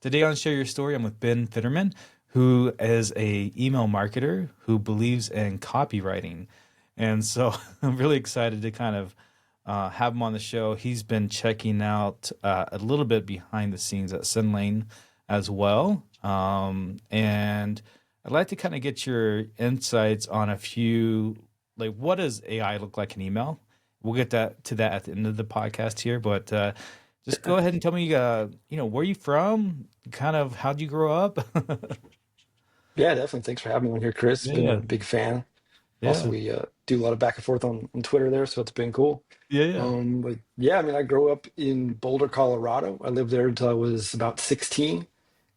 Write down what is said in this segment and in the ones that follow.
Today on Share Your Story, I'm with Ben Fitterman, who is a email marketer who believes in copywriting. And so I'm really excited to kind of have him on the show. He's been checking out a little bit behind the scenes at SendLane as well. And I'd like to kind of get your insights on a few, like what does AI look like in email? We'll get to that at the end of the podcast here, but just go ahead and tell me, where you from, kind of how'd you grow up? Yeah, definitely. Thanks for having me on here, Chris. Been Yeah, a big fan. Also, yeah, we do a lot of back and forth on Twitter there, so it's been cool. yeah, yeah. But yeah, I mean, I grew up in Boulder, Colorado. I lived there until I was about 16,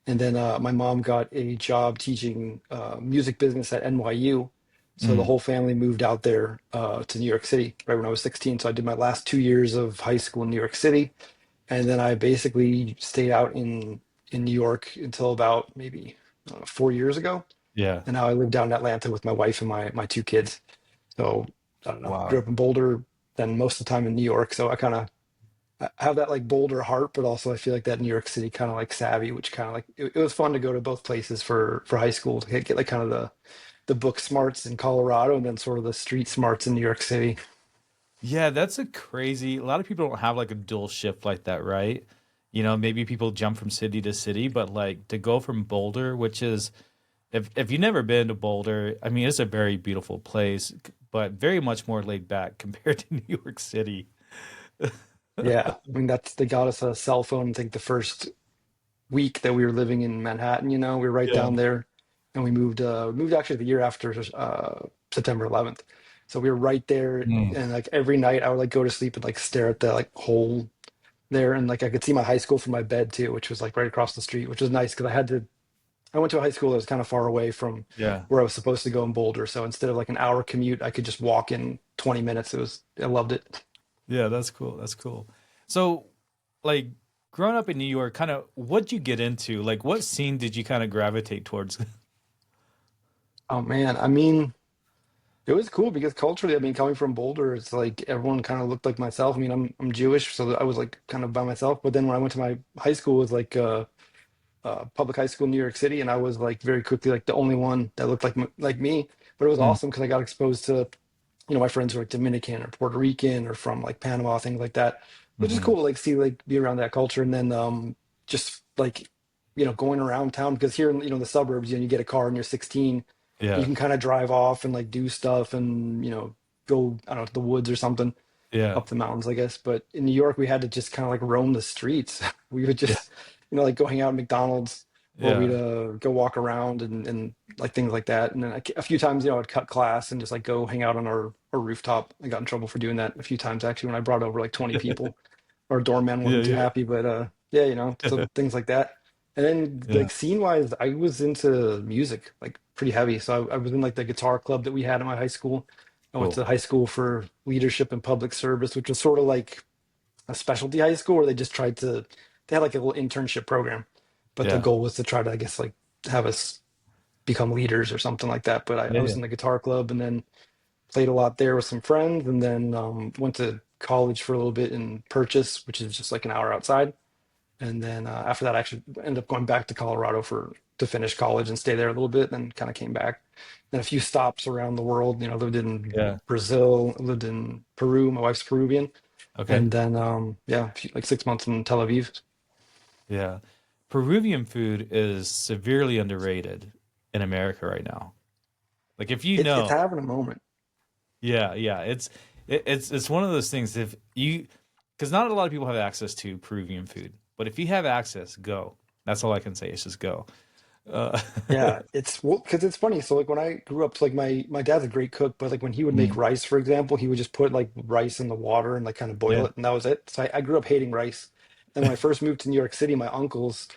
and then my mom got a job teaching music business at NYU. So the Mm, whole family moved out there to New York City right when I was 16. So I did my last 2 years of high school in New York City, and then I basically stayed out in New York until about maybe 4 years ago. yeah. And now I live down in Atlanta with my wife and my two kids. So I don't know. Grew Wow. up in Boulder, then most of the time in New York. So I kind of have that like Boulder heart, but also I feel like that New York City kind of like savvy, which kind of like it was fun to go to both places for high school to get like kind of the book smarts in Colorado and then sort of the street smarts in New York City. Yeah, that's a crazy. A lot of people don't have like a dual shift like that, right? Maybe people jump from city to city, but like to go from Boulder, which is if you've never been to Boulder, I mean, it's a very beautiful place, but very much more laid back compared to New York City. Yeah, I mean that's they got us a cell phone. I think the first week that we were living in Manhattan, we were right Yeah. down there, and we moved actually the year after September 11th. So we were right there, Mm, and like every night I would like go to sleep and like stare at that like hole there, and like I could see my high school from my bed too, which was like right across the street, which was nice because I went to a high school that was kind of far away from yeah. where I was supposed to go in Boulder. So instead of like an hour commute, I could just walk in 20 minutes. I loved it. Yeah, that's cool. That's cool. So, like, growing up in New York, kind of what'd you get into? Like, what scene did you kind of gravitate towards? Oh man, I mean, it was cool because culturally, I mean, coming from Boulder, it's like everyone kind of looked like myself. I mean, I'm Jewish, so I was like kind of by myself. But then when I went to my high school, it was like public high school in New York City, and I was like very quickly like the only one that looked like me. But it was Mm, awesome because I got exposed to my friends who are like Dominican or Puerto Rican or from like Panama, things like that, which is hmm. cool to like see like be around that culture. And then just like going around town because here in the suburbs, you get a car and you're 16, you Yeah, can kind of drive off and like do stuff and go I don't know to the woods or something yeah, up the mountains, I guess. But in New York, we had to just kind of like roam the streets. We would yeah, just, like go hang out at McDonald's, or we'd yeah, go walk around and like things like that. And then a few times, I'd cut class and just like go hang out on our rooftop. I got in trouble for doing that a few times actually when I brought over like 20 people. Our doorman yeah, wasn't too yeah, happy, but yeah, so things like that. And then yeah. like scene wise, I was into music like pretty heavy. So I was in like the guitar club that we had in my high school. I went Cool. to high school for leadership and public service, which was sort of like a specialty high school where they had like a little internship program, but the Yeah, goal was to try to, I guess, like have us become leaders or something like that. But I yeah, was yeah. in the guitar club and then played a lot there with some friends, and then went to college for a little bit in Purchase, which is just like an hour outside. And then after that, I actually ended up going back to Colorado to finish college and stay there a little bit, then kind of came back. Then a few stops around the world. Lived in Yeah. Brazil, lived in Peru. My wife's Peruvian, Okay. and then yeah, like 6 months in Tel Aviv. Yeah. Peruvian food is severely underrated in America right now. Like if you It's know, having a moment. yeah, yeah, it's one of those things if you because not a lot of people have access to Peruvian food, but if you have access, go. That's all I can say is just go. Uh, Yeah, it's well because it's funny. So like when I grew up, like my dad's a great cook, but like when he would make mm, rice, for example, he would just put like rice in the water and like kind of boil yeah, it, and that was it. So I grew up hating rice. Then when I first moved to New York City, my uncles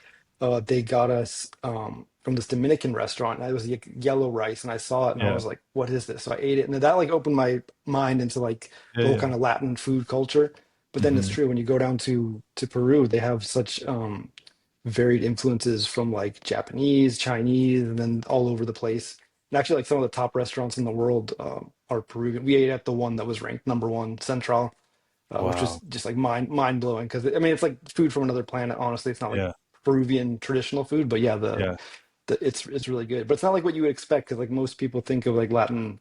they got us from this Dominican restaurant, and it was like yellow rice, and I saw it, and I yeah, was like, "What is this?" So I ate it, and then that like opened my mind into like yeah, the whole yeah. kind of Latin food culture. But then it's Hmm. true when you go down to Peru, they have such varied influences from like Japanese, Chinese, and then all over the place. And actually, like some of the top restaurants in the world are Peruvian. We ate at the one that was ranked number one, Central, which was Wow. just like mind blowing because I mean it's like food from another planet. Honestly, it's not like Yeah. Peruvian traditional food. But yeah, Yeah. it's really good. But it's not like what you would expect because like most people think of like Latin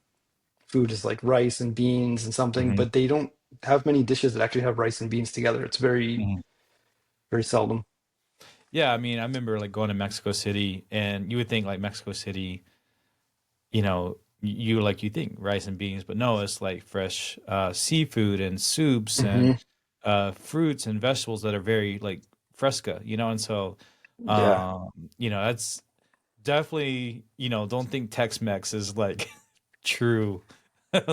food as like rice and beans and something, Hmm. but they don't have many dishes that actually have rice and beans together. It's very, Hmm. very seldom. Yeah, I mean, I remember like going to Mexico City, and you would think like Mexico City, you like you think rice and beans, but no, it's like fresh seafood and soups and Hmm. fruits and vegetables that are very like fresca, and so Yeah. um, that's definitely, don't think Tex-Mex is like true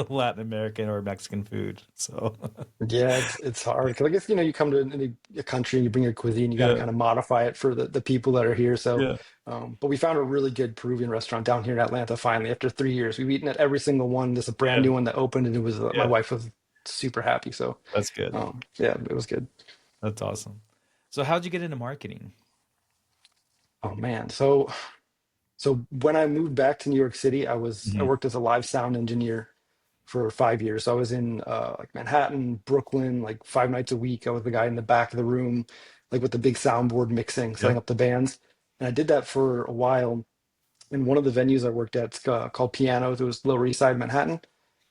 Latin American or Mexican food. So Yeah, it's hard because I guess you come to a country and you bring your cuisine, you got to yeah, kind of modify it for the people that are here. So, yeah, but we found a really good Peruvian restaurant down here in Atlanta. Finally, after 3 years, we've eaten at every single one. This is a brand yeah, new one that opened, and it was my yeah. wife was super happy. So, That's good. yeah, it was good. That's awesome. So how'd you get into marketing? Oh man, so when I moved back to New York City, I Hmm. worked as a live sound engineer for 5 years. So I was in like Manhattan, Brooklyn, like 5 nights a week. I was the guy in the back of the room, like with the big soundboard mixing, Yeah, setting up the bands. And I did that for a while. And one of the venues I worked at called Pianos. It was Lower East Side Manhattan.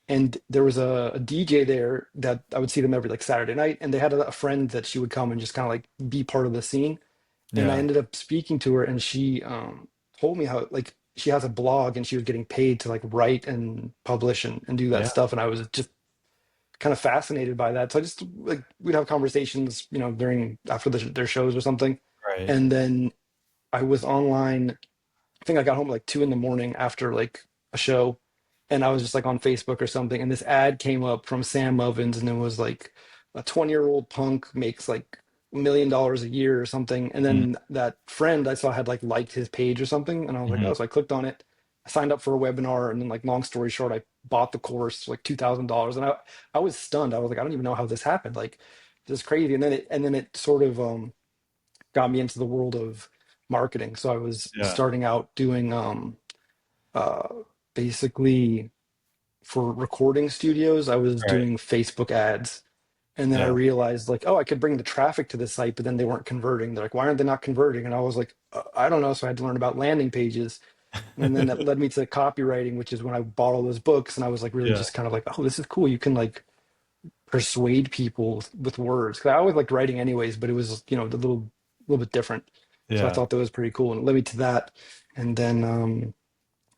And there was a DJ there that I would see them every like Saturday night. And they had a friend that she would come and just kind of like be part of the scene. And I yeah, ended up speaking to her, and she told me how like she has a blog and she was getting paid to like write and publish and do that yeah. stuff. And I was just kind of fascinated by that. So I just like we'd have conversations, during after their shows or something. Right. And then I was online. I think I got home at like 2 in the morning after like a show, and I was just like on Facebook or something, and this ad came up from Sam Ovens, and it was like a 20-year-old punk makes like $1 million a year or something. And then that friend I saw had like liked his page or something, and I was like, Mm-hmm. oh, so I clicked on it. I signed up for a webinar, and then like long story short, I bought the course for like $2,000, and I was stunned. I was like, I don't even know how this happened. Like, this is crazy. And then it sort of got me into the world of marketing. So I was Yeah, starting out doing uh, basically for recording studios, I was right. doing Facebook ads. And then I Yeah. realized like, oh, I could bring the traffic to the site, but then they weren't converting. They're like, why aren't they not converting? And I was like, I don't know. So I had to learn about landing pages. And then that led me to copywriting, which is when I bought all those books. And I was like, really Yeah. just kind of like, oh, this is cool. You can like persuade people with words. Cause I always liked writing anyways, but it was, a little bit different. So I Yeah. thought that was pretty cool, and it led me to that. And then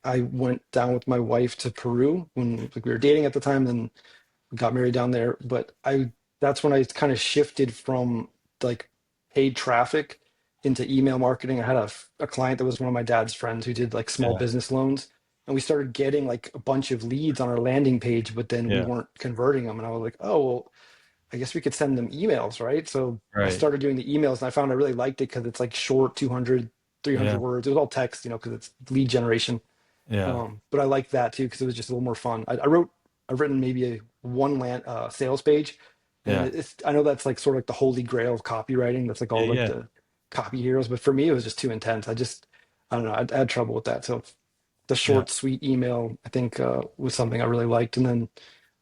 I went down with my wife to Peru when like we were dating at the time. Then we got married down there. But that's when I kind of shifted from like paid traffic into email marketing. I had a client that was one of my dad's friends who did like small Yeah. business loans. And we started getting like a bunch of leads on our landing page, but then we Yeah. weren't converting them. And I was like, oh, well, I guess we could send them emails, right? So I Right. started doing the emails, and I found I really liked it because it's like short, 200, 300 Yeah. words. It was all text, because it's lead generation. Yeah. But I liked that too because it was just a little more fun. I've written maybe a one land sales page, and Yeah. I know that's like sort of like the holy grail of copywriting. That's like Yeah. all like Yeah. the copy heroes, but for me it was just too intense. I don't know. I had trouble with that. So the Yeah. short, sweet email I think was something I really liked. And then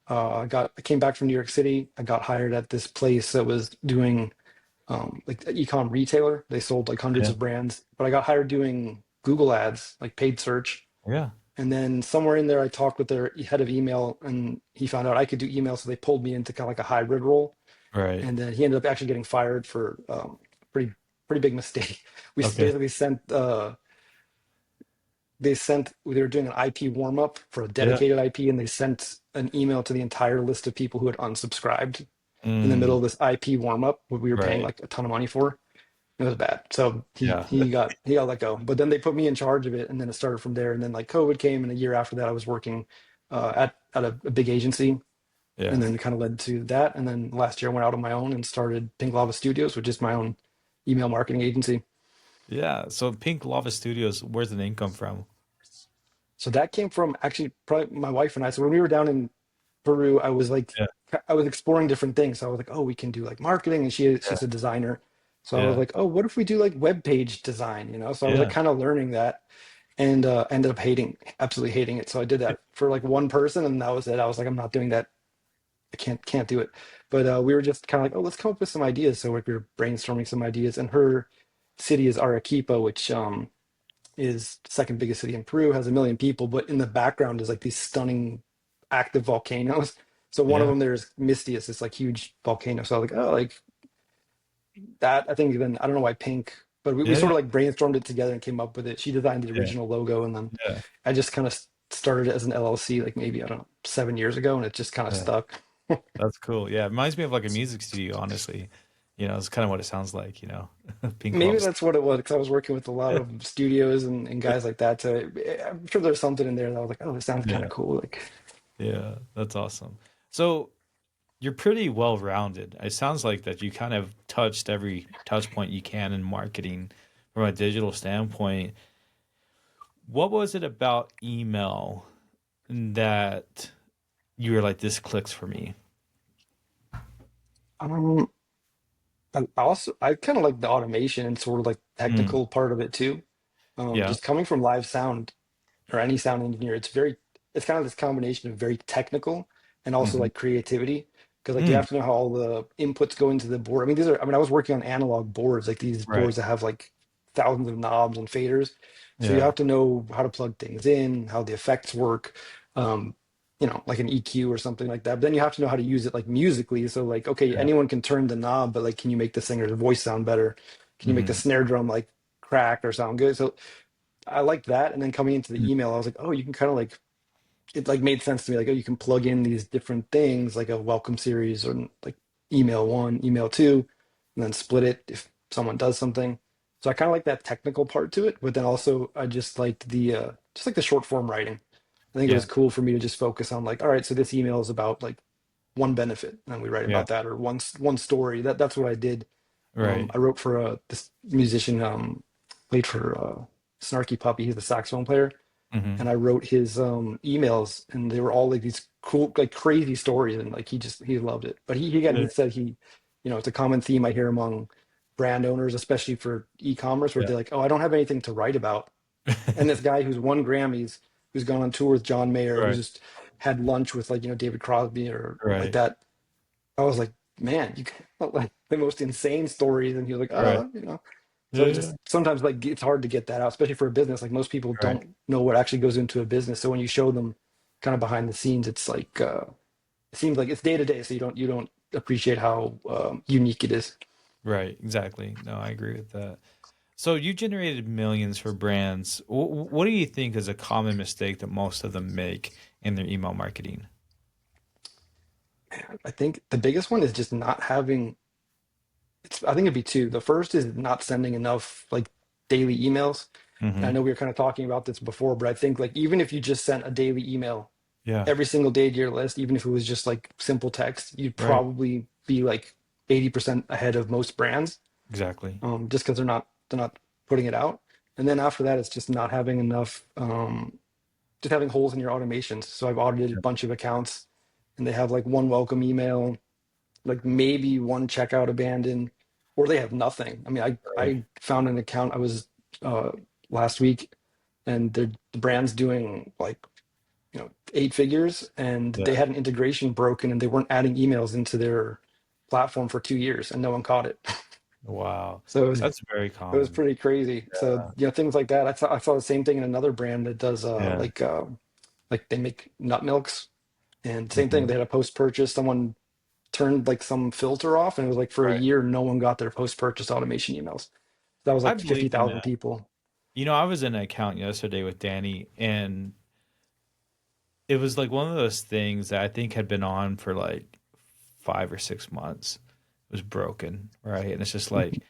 I came back from New York City. I got hired at this place that was doing like an e-com retailer. They sold like hundreds Yeah. of brands, but I got hired doing Google ads, like paid search. Yeah. And then somewhere in there, I talked with their head of email, and he found out I could do email, so they pulled me into kind of like a hybrid role. Right. And then he ended up actually getting fired for pretty pretty big mistake. We Okay. basically they were doing an IP warm up for a Yeah. dedicated IP, and they sent an email to the entire list of people who had unsubscribed in the middle Mm, of this IP warm up, what we were paying right. like a ton of money for. It was bad. So he Yeah. he got he got let go. But then they put me in charge of it, and then it started from there. And then like COVID came, and a year after that, I was working at a big agency, and Yeah. then it kind of led to that. And then last year, I went out on my own and started Pink Lava Studios, which is my own email marketing agency. Yeah. So Pink Lava Studios, where's the name come from? So that came from actually probably my wife and I. So when we were down in Peru, Yeah. I was exploring different things. So I was like, oh, we can do like marketing, and Yeah. she's a designer. So I was Yeah. like, oh, what if we do like web page design? So I was like Yeah. kind of learning that, and ended up absolutely hating it. So I did that for like one person, and that was it. I was like, I'm not doing that. I can't do it. But we were just kind of like, oh, let's come up with some ideas. So we were brainstorming some ideas, and her city is Arequipa, which is the second biggest city in Peru, has 1 million people, but in the background is like these stunning active volcanoes. So one of Yeah. them there's Misty, it's this like huge volcano. So I was like, oh, like that. I think then I don't know why pink, but we Yeah. Yeah. sort of like brainstormed it together and came up with it. She designed the Yeah. original logo, and then Yeah. I just kind of started it as an LLC, like maybe I don't know 7 years ago, and it just kind of Yeah. stuck. That's cool. Yeah. It reminds me of like a music studio, honestly. It's kind of what it sounds like, Pink Maybe Clubs. that's what it was because I was working with a lot of studios and guys like that. So I'm sure there's something in there that I was like, oh, this sounds kind of Yeah. cool. Like Yeah. That's awesome. So you're pretty well rounded. It sounds like that you kind of touched every touch point you can in marketing from a digital standpoint. What was it about email that you were like, this clicks for me? um, I kind of like the automation and sort of like Mm, technical part of it too. yeah. Just coming from live sound or any sound engineer, it's kind of this combination of very technical and also Hmm. like creativity. Because like you Mm, have to know how all the inputs go into the board. I mean, I was working on analog boards, like these right. boards that have like thousands of knobs and faders. So you Yeah. have to know how to plug things in, how the effects work, um, like an EQ or something like that. But then you have to know how to use it like musically. So like, okay, Yeah. anyone can turn the knob, but like, can you make the singer's voice sound better? Can you make the Hmm. snare drum like crack or sound good? So I liked that. And then coming into the email, I was like, oh, you can kind of like it like made sense to me. Like, oh, you can plug in these different things, like a welcome series or like email one, email two, and then split it if someone does something. So I kind of like that technical part to it, but then also I just liked the just like the short form writing. I think it was Yeah. cool for me to just focus on like, all right, so this email is about like one benefit, and we write Yeah. about that, or one story. That's what I did. Right. I wrote for this musician, played for Snarky Puppy. He's the saxophone player, Hmm. and I wrote his emails, and they were all like these cool, like crazy stories, and like he loved it. But he again, Yeah. he said it's a common theme I hear among brand owners, especially for e-commerce, where Yeah. they're like, oh, I don't have anything to write about. And this guy who's won Grammys, who's gone on tour with John Mayer, who's Right. just had lunch with like David Crosby or like Right. that. I was like, man, you got like the most insane stories, and he was like, Right. so Yeah. it Yeah. just sometimes like it's hard to get that out, especially for a business. Like most people Right. don't know what actually goes into a business. So when you show them kind of behind the scenes, it's like it seems like it's day to day. So you don't appreciate how unique it is. Right. Exactly. No, I agree with that. So you generated millions for brands. What do you think is a common mistake that most of them make in their email marketing? I think the biggest one is just not having. I think it'd be two. The first is not sending enough like daily emails. And I Hmm. know we were kind of talking about this before, but I think like even if you just sent a daily email Yeah. every single day to your list, even if it was just like simple text, you'd Right. probably be like 80% ahead of most brands, Exactly. just because they're not putting it out. And then after that, it's just not having enough, just having holes in your automations. So I've audited a Yeah. bunch of accounts, and they have like one welcome email, like maybe one checkout abandoned, or they have nothing. I mean, Right. I found an account I was uh, last week, and the brand's doing like 8 figures, and Yeah. they had an integration broken, and they weren't adding emails into their platform for 2 years, and no one caught it. Wow. So That's very it was common. pretty crazy. So things like that. I saw the same thing in another brand that does Yeah. like they make nut milks, and same thing. Hmm. They had a post purchase. Someone turned like some filter off, and it was like for a Right. year no one got their post purchase automation emails. That was I like fifty believe in thousand that. people. I was in an account yesterday with Danny, and it was like one of those things that I think had been on for like 5 or 6 months. It was broken, right? And it's just like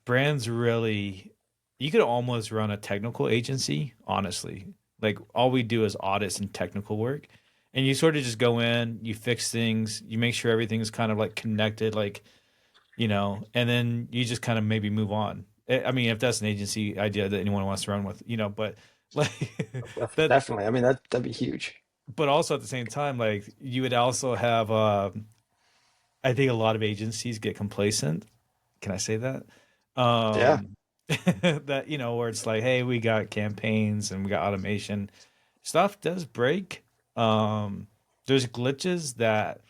brands really, you could almost run a technical agency, honestly. Like all we do is audits and technical work. And you sort of just go in, you fix things, you make sure everything's kind of like connected, like, and then you just kind of maybe move on. I mean, if that's an agency idea that anyone wants to run with, but like that, Definitely. I mean that'd be huge. but also at the same time, like you would also have, I think a lot of agencies get complacent. Can I say that? Yeah. Um, that where it's like, hey, we got campaigns and we got automation. Stuff does break. There's glitches that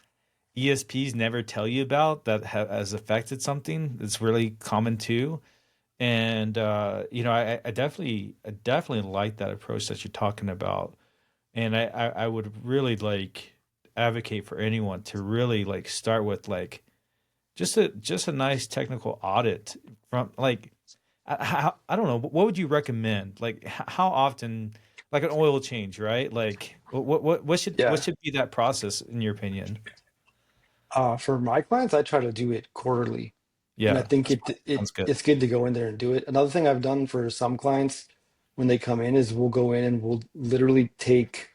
ESPs never tell you about that has affected something that's really common too. And I definitely like that approach that you're talking about. And I would really like advocate for anyone to really like start with like just a nice technical audit from like I don't know, what would you recommend? Like how often, like an oil change, right? Like what Yeah. should be that process in your opinion? For my clients, I try to do it quarterly, and I Yeah, think sounds good. it's good to go in there and do it. Another thing I've done for some clients when they come in is we'll go in and we'll literally take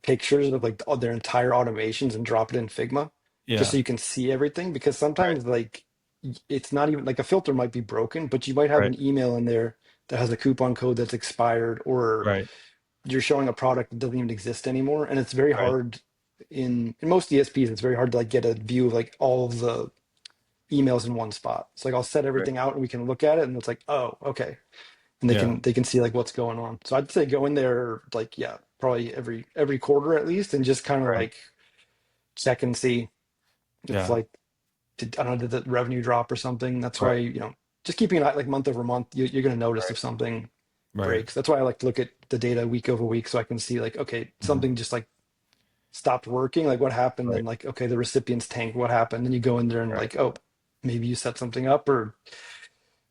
pictures of like their entire automations and drop it in Figma, just so Yeah, you can see everything. Because right, sometimes like it's not even like a filter might be broken, but you might have right, an email in there that has a coupon code that's expired, or right, you're showing a product that doesn't even exist anymore, and it's very right, hard in most DSPs. It's very hard to like get a view of like all of the emails in one spot. So like I'll set right. everything out and we can look at it, and it's like, oh, okay, and Yeah, they can see like what's going on. So I'd say go in there like, yeah, probably every quarter at least, and just kind of right. like check and see if Yeah, like I don't know, did the revenue drop or something. That's why, right, just keeping an eye like month over month, you're going to notice right, if something right. breaks. That's why I like to look at the data week over week so I can see like, okay, Mhm, something just like stopped working, like what happened. right, Then like, okay, the recipient's tank, what happened? Then you go in there and right. like, oh, maybe you set something up, or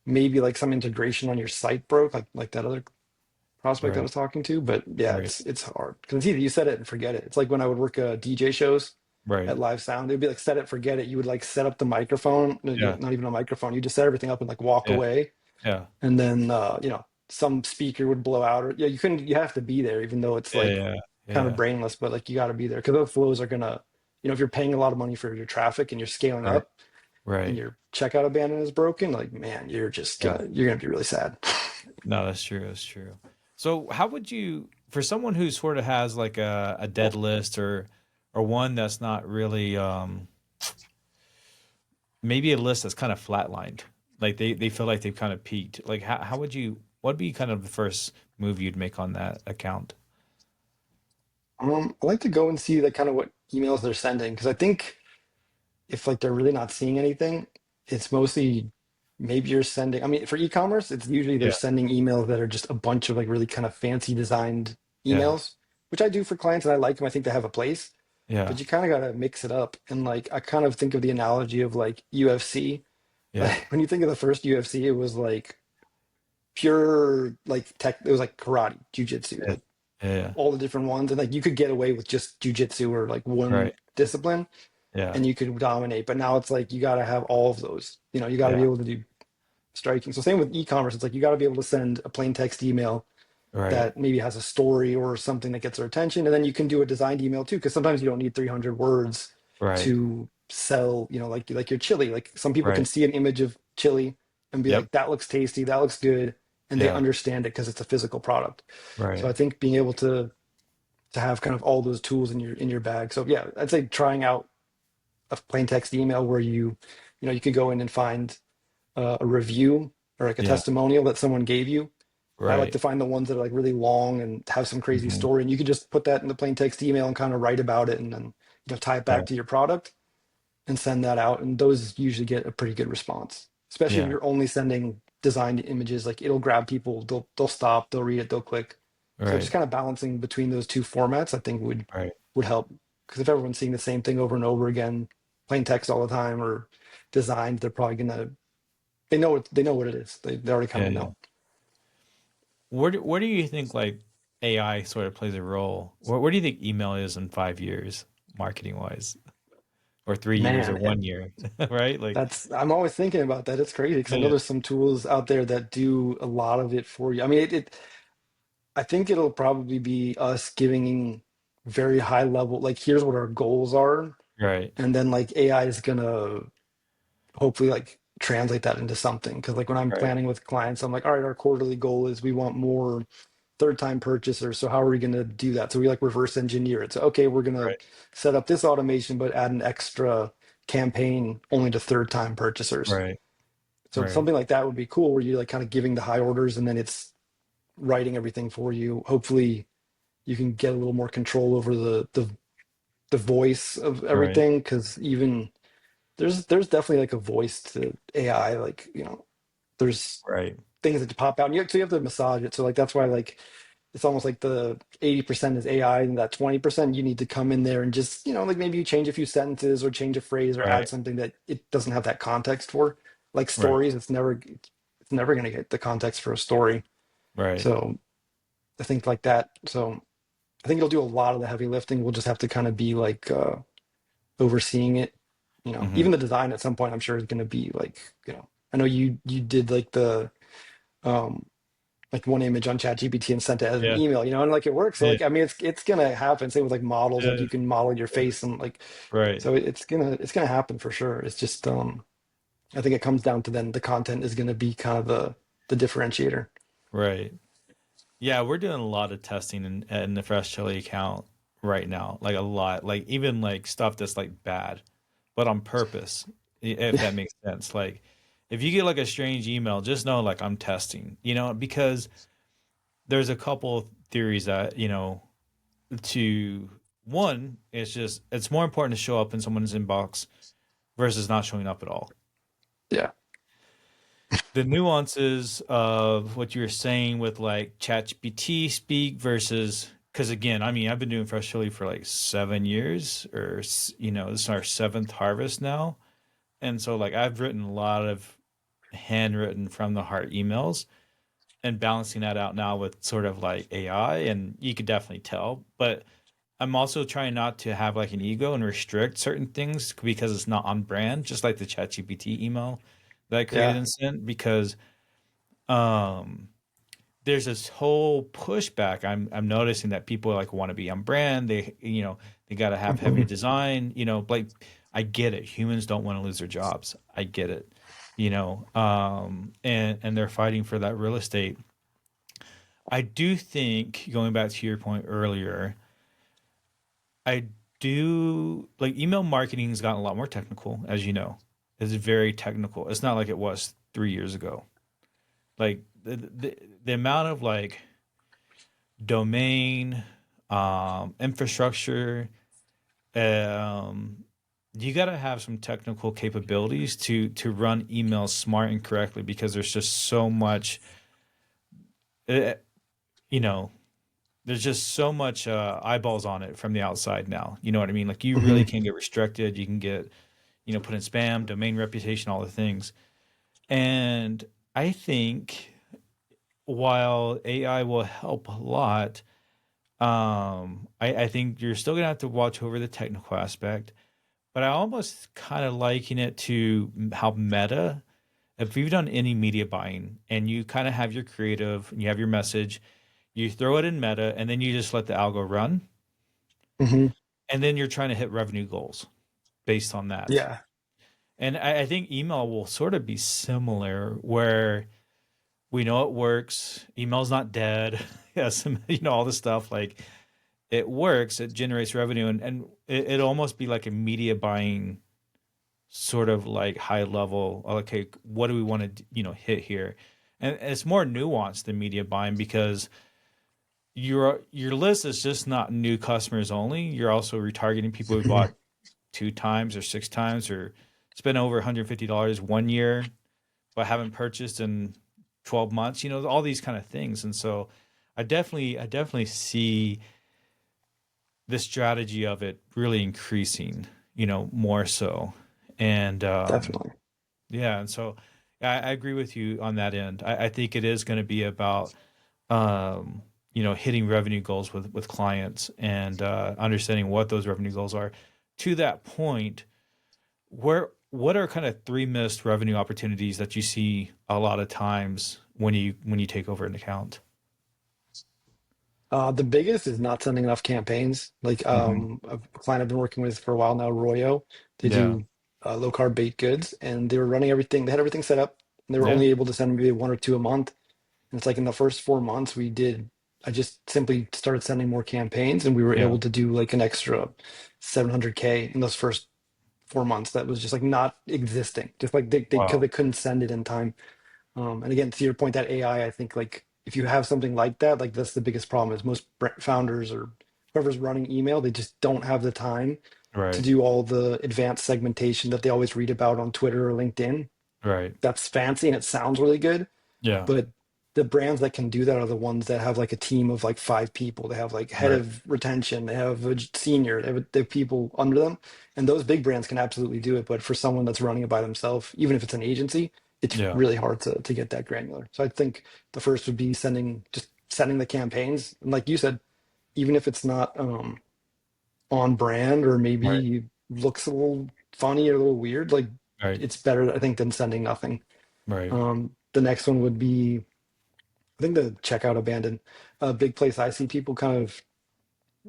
maybe like some integration on your site broke, like that other prospect I Right, was talking to. But yeah, right, it's hard because it's either you set it and forget it. It's like when I would work DJ shows right. at Live Sound, it'd be like set it, forget it. You would like set up the microphone, Yeah, not even a microphone. You just set everything up and like walk yeah, away, yeah, and then some speaker would blow out, or yeah, you couldn't. You have to be there, even though it's yeah, like yeah, kind of yeah. brainless, but like you got to be there because those flows are gonna, if you're paying a lot of money for your traffic and you're scaling Right, up and right. your checkout abandon is broken, like man, Yeah. you're gonna be really sad. No, that's true. That's true. So, how would you, for someone who sort of has like a dead list or one that's not really maybe a list that's kind of flatlined, like they feel like they've kind of peaked. Like how would you, what'd be kind of the first move you'd make on that account? I like to go and see like kind of what emails they're sending because I think if like they're really not seeing anything, it's mostly maybe you're sending. I mean, for e-commerce, it's usually they're Yeah, sending emails that are just a bunch of like really kind of fancy designed yeah, emails, which I do for clients and I like them. I think they have a place, yeah, but you kind of got to mix it up. And like I kind of think of the analogy of like UFC. yeah, Like when you think of the first UFC, it was like pure like tech. It was like karate, jujitsu, yeah, like yeah. all the different ones, and like you could get away with just jujitsu or like one Right. discipline Yeah, and you could dominate. But now it's like you got to have all of those. You got to yeah. be able to do striking. So same with e-commerce. It's like you got to be able to send a plain text email Right, that maybe has a story or something that gets their attention, and then you can do a designed email too. Because sometimes you don't need 300 words right, to sell. Like your chili. Like some people can right. see an image of chili and be Yep. like, "That looks tasty. That looks good," and they Yeah. understand it because it's a physical product. So Right. I think being able to have kind of all those tools in your bag. So yeah, I'd say trying out a plain text email where you could go in and find a review or like a Yeah. testimonial that someone gave you. I like Right. to find the ones that are like really long and have some crazy Hmm. story, and you can just put that in the plain text email and kind of write about it, and then tie it back Right. to your product and send that out. And those usually get a pretty good response, especially if Yeah. you're only sending designed images. Like it'll grab people, they'll stop, they'll read it, they'll click. So just Right. kind of balancing between those two formats, I think Right. would help. Because if everyone's seeing the same thing over and over again, plain text all the time or designed, they're probably gonna they know what it is. They already kind Yeah. of Yeah. know. Where do you think like AI sort of plays a role? Where do you think email is in 5 years, marketing wise, or 3 years, or Man, 1 year? Right? Like, that's I'm always thinking about that. It's crazy because I know yeah, there's some tools out there that do a lot of it for you. I mean, I think it'll probably be us giving very high level, like here's what our goals are, right. and then like AI is gonna hopefully like translate that into something. Because like when I'm Right. planning with clients, I'm like, all right, our quarterly goal is we want more third time purchasers. So how are we going to do that? So we like reverse engineer it. So okay, we're going to Right. set up this automation, but add an extra campaign only to third time purchasers. Right. So Right. something like that would be cool, where you're like kind of giving the high orders and then it's writing everything for you. Hopefully, you can get a little more control over the the voice of Right. everything, because even there's definitely like a voice to AI, like, there's Right. things that pop out, and so you have to massage it. So like that's why like it's almost like the 80% is AI, and that 20% you need to come in there and just, like maybe you change a few sentences or change a phrase or add Right. something that it doesn't have that context for. Like Right. stories, it's never going to get the context for a story. Right. So I think like that. So I think it'll do a lot of the heavy lifting. We'll just have to kind of be like overseeing it. Hmm. Even the design at some point I'm sure is going to be like, I know you did um like one image on ChatGPT and sent it as an Yeah. email, and like it works. So Yeah. like I mean it's gonna happen. Same with like models, like Yeah. you can model your face and like, Right. so it's gonna happen for sure. It's just I think it comes down to then the content is gonna be kind of the differentiator. Right. Yeah, we're doing a lot of testing in the Fresh Chili account right now. Like a lot. Like even like stuff that's like bad, but on purpose, if Yeah. that makes sense. Like if you get like a strange email, just know like I'm testing, because there's a couple theories that, to one, it's more important to show up in someone's inbox versus not showing up at all. Yeah. The nuances of what you were saying with like ChatGPT speak versus, because again, I mean, I've been doing Fresh Chili for like 7 years, or this is our seventh harvest now, and so like I've written a lot of handwritten from the heart emails, and balancing that out now with sort of like AI, and you could definitely tell, but I'm also trying not to have like an ego and restrict certain things because it's not on brand, just like the ChatGPT email that I created Yeah. and sent, because um there's this whole pushback. I'm noticing that people like want to be on brand. They got to have heavy design. Like I get it. Humans don't want to lose their jobs. I get it. And they're fighting for that real estate. I do think, going back to your point earlier, I do like email marketing has gotten a lot more technical, as you know. It's very technical. It's not like it was 3 years ago. Like the amount of like domain, infrastructure. Um, you got to have some technical capabilities to run emails smart and correctly, because there's just so much, uh, you know, there's just so much eyeballs on it from the outside now. You know what I mean? Like you really Hmm. can get restricted. You can get, put in spam, domain reputation, all the things. And I think while AI will help a lot, I think you're still gonna have to watch over the technical aspect, but I almost kind of liken it to how Meta, if you've done any media buying and you kind of have your creative and you have your message, you throw it in Meta and then you just let the algo run, Hmm. and then you're trying to hit revenue goals based on that. Yeah. And I think email will sort of be similar, where we know it works. Email's not dead. Yes, all the stuff like it works, it generates revenue, and it'll almost be like a media buying sort of like high level. Okay, what do we want to hit here? And it's more nuanced than media buying, because your list is just not new customers only. You're also retargeting people who bought 2 times or 6 times or spent over $150 one year but haven't purchased in 12 months. All these kind of things. And so I definitely see the strategy of it really increasing, more so. And Definitely. yeah, and so I agree with you on that end. I think it is going to be about um, hitting revenue goals with clients, and understanding what those revenue goals are. To that point, what are kind of three missed revenue opportunities that you see a lot of times when you take over an account? The biggest is not sending enough campaigns. Like Hmm. a client I've been working with for a while now, Royo, they Yeah, do low carb baked goods, and they were running everything. They had everything set up, and they were yeah, only able to send maybe one or two a month. And it's like in the first 4 months, I just simply started sending more campaigns, and we were yeah. able to do like an extra 700K in those first 4 months. That was just like not existing, just like because Wow. they couldn't send it in time. And again, to your point, that AI, I think like if you have something like that, like that's the biggest problem is most founders or whoever's running email, they just don't have the time to Right. do all the advanced segmentation that they always read about on Twitter or LinkedIn. Right. That's fancy and it sounds really good, Yeah. but the brands that can do that are the ones that have like a team of like 5 people. They have like head Right. of retention, they have a senior, they have people under them, and those big brands can absolutely do it. But for someone that's running it by themselves, even if it's an agency, it's Yeah. really hard to get that granular. So I think the first would be sending the campaigns, and like you said, even if it's not on brand or Right. maybe looks a little funny or a little weird, like Right. it's better I think than sending nothing. Right. The next one would be, I think, the checkout abandon. A big place I see people kind of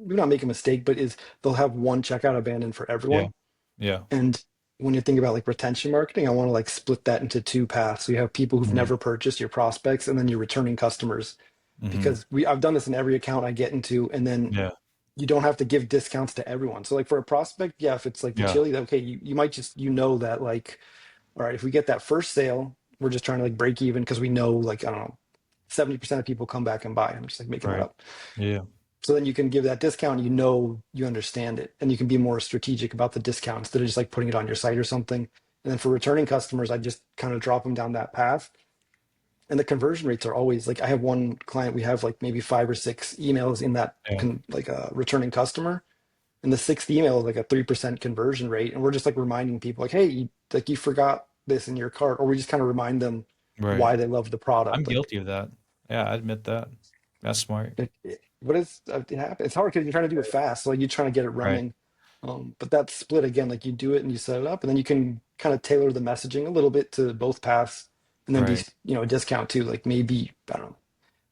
do not make a mistake, but is they'll have one checkout abandon for Yeah. everyone. Yeah. And when you think about like retention marketing, I want to like split that into two paths. So you have people who've Hmm. never purchased, your prospects, and then your returning customers. Hmm. Because I've done this in every account I get into, and then Yeah. you don't have to give discounts to everyone. So like for a prospect, yeah, if it's like the Yeah. chili, okay, you might just that like, all right, if we get that first sale, we're just trying to like break even because we know like I don't know, 70% of people come back and buy. I'm just like making that Right. up. Yeah. So then you can give that discount, you understand it, and you can be more strategic about the discount instead of just like putting it on your site or something. And then for returning customers, I just kind of drop them down that path. And the conversion rates are always like I have one client, we have like maybe 5 or 6 emails in that Yeah. like a returning customer. And the sixth email is like a 3% conversion rate. And we're just like reminding people like, hey, you forgot this in your cart, or we just kind of remind them Right. why they love the I'm product. guilty of that. Yeah, I admit that. That's smart. What is it happens? It's hard because you're trying to do it fast. So like you're trying to get it Right. running. But that split again, like you do it and you set it up, and then you can kind of tailor the messaging a little bit to both paths, and then be Right. a discount too. Like maybe I don't know.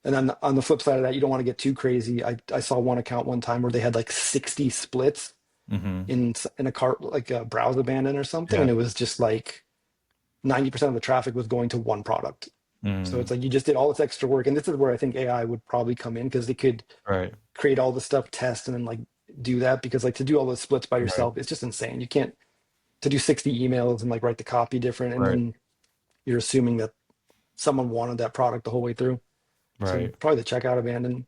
And then on the flip side of that, you don't want to get too crazy. I saw one account one time where they had like 60 splits Hmm. in a cart, like a browse abandon or something, Yeah. and it was just like 90% of the traffic was going to one product. So it's Mm. like you just did all this extra work, and this is where I think AI would probably come in because it could Right. create all the stuff, test, and then like do that. Because like to do all those splits by Right. yourself, it's just insane. You can't to do 60 emails and like write the copy different, and Right. then you're assuming that someone wanted that product the whole way through. So Right. probably the checkout abandon.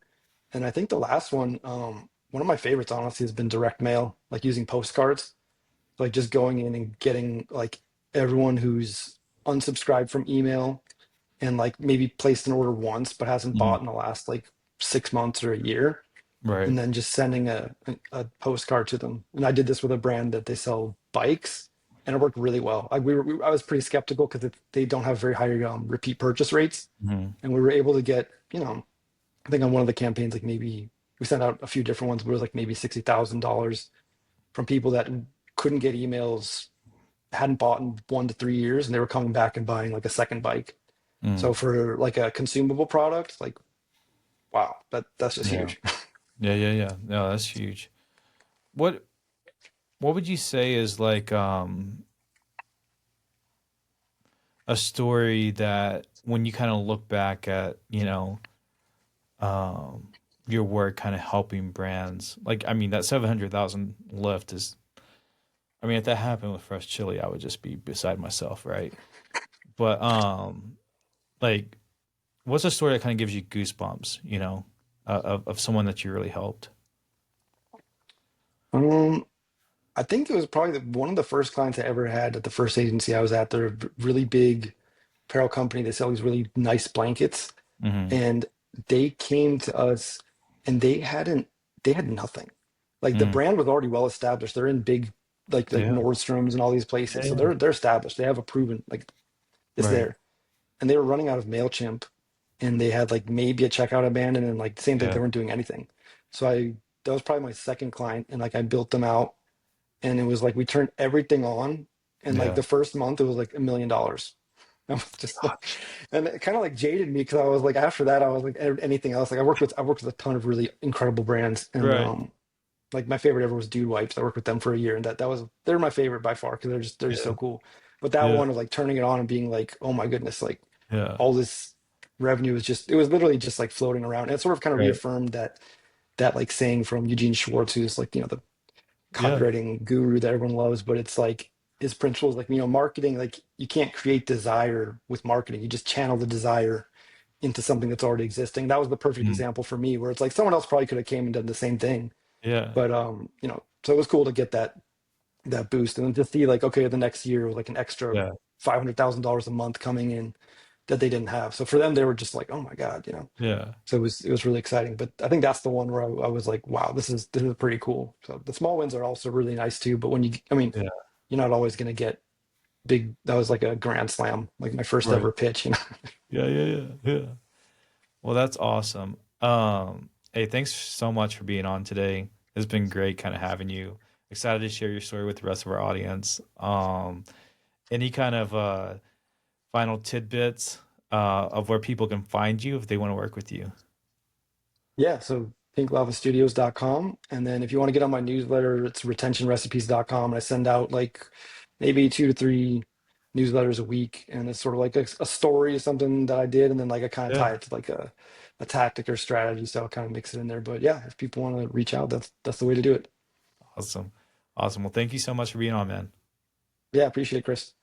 And I think the last one of my favorites honestly has been direct mail, like using postcards, like just going in and getting like everyone who's unsubscribed from email and like maybe placed an order once but hasn't Mm. bought in the last like 6 months or a year, Right. and then just sending a postcard to them. And I did this with a brand that they sell bikes, and it worked really well. I was pretty skeptical because they don't have very high repeat purchase rates, Hmm. and we were able to get, I think on one of the campaigns, like maybe we sent out a few different ones, but it was like maybe $60,000 from people that couldn't get emails, hadn't bought in 1 to 3 years, and they were coming back and buying like a second bike. So Mm. for like a consumable product, like wow, that's just Yeah. huge. Yeah. Yeah. Yeah. No, that's huge. What What would you say is like a story that when you kind of look back at, um, your work kind of helping brands, like, I mean, that 700,000 lift is, I mean, if that happened with Fresh Chili, I would just be beside myself, right? But, like, what's a story that kind of gives you goosebumps, of someone that you really helped? Um, I think it was probably one of the first clients I ever had at the first agency I was at. They're a really big apparel company. They sell these really nice blankets, Mm-hmm. and they came to us, and they had nothing. Like the Mm. brand was already well established. They're in big like Yeah. Nordstrom's and all these places, so Yeah. they're established. They have a proven like it's Right. there, and they were running out of Mailchimp, and they had like maybe a checkout abandon, and like the same thing, Yeah. they weren't doing anything. So that was probably my second client, and like I built them out, and it was like we turned everything on, and like Yeah. the first month it was like $1 million. I was just like, and it kind of like jaded me because I was like, after that, I was like, anything else. Like I worked with a ton of really incredible brands, and Right. like my favorite ever was Dude Wipes. I worked with them for a year, and that was they're my favorite by far because they're just Yeah. so cool. But that Yeah. one of like turning it on and being like, oh my goodness, like Yeah. all this revenue was just it was literally just like floating around. And it sort of kind of Right. reaffirmed that like saying from Eugene Schwartz, who's like the Yeah. copywriting guru that everyone loves, but it's like his principles, like marketing, like you can't create desire with marketing. You just channel the desire into something that's already existing. That was the perfect Mm. example for me, where it's like someone else probably could have came and done the same thing, Yeah. But so it was cool to get that boost and then to see like, okay, the next year like an extra Yeah. $500,000 a month coming in that they didn't have. So for them, they were just like, oh my God, Yeah. So it was really exciting. But I think that's the one where I was like, wow, this is pretty cool. So the small wins are also really nice too. But I mean, Yeah. you're not always going to get big. That was like a grand slam, like my first Right. ever pitch. Yeah. Yeah. Yeah. Yeah. Well, that's awesome. Hey, thanks so much for being on today. It's been great kind of having you. Excited to share your story with the rest of our audience. Any kind of final tidbits of where people can find you if they want to work with you? Yeah, so pinklavastudios.com. And then if you want to get on my newsletter, it's retentionrecipes.com. And I send out like maybe 2 to 3 newsletters a week. And it's sort of like a story of something that I did. And then like I kind of Yeah. tie it to like a tactic or strategy. So I'll kind of mix it in there. But yeah, if people want to reach out, that's the way to do it. Awesome. Awesome. Well, thank you so much for being on, man. Yeah, appreciate it, Chris.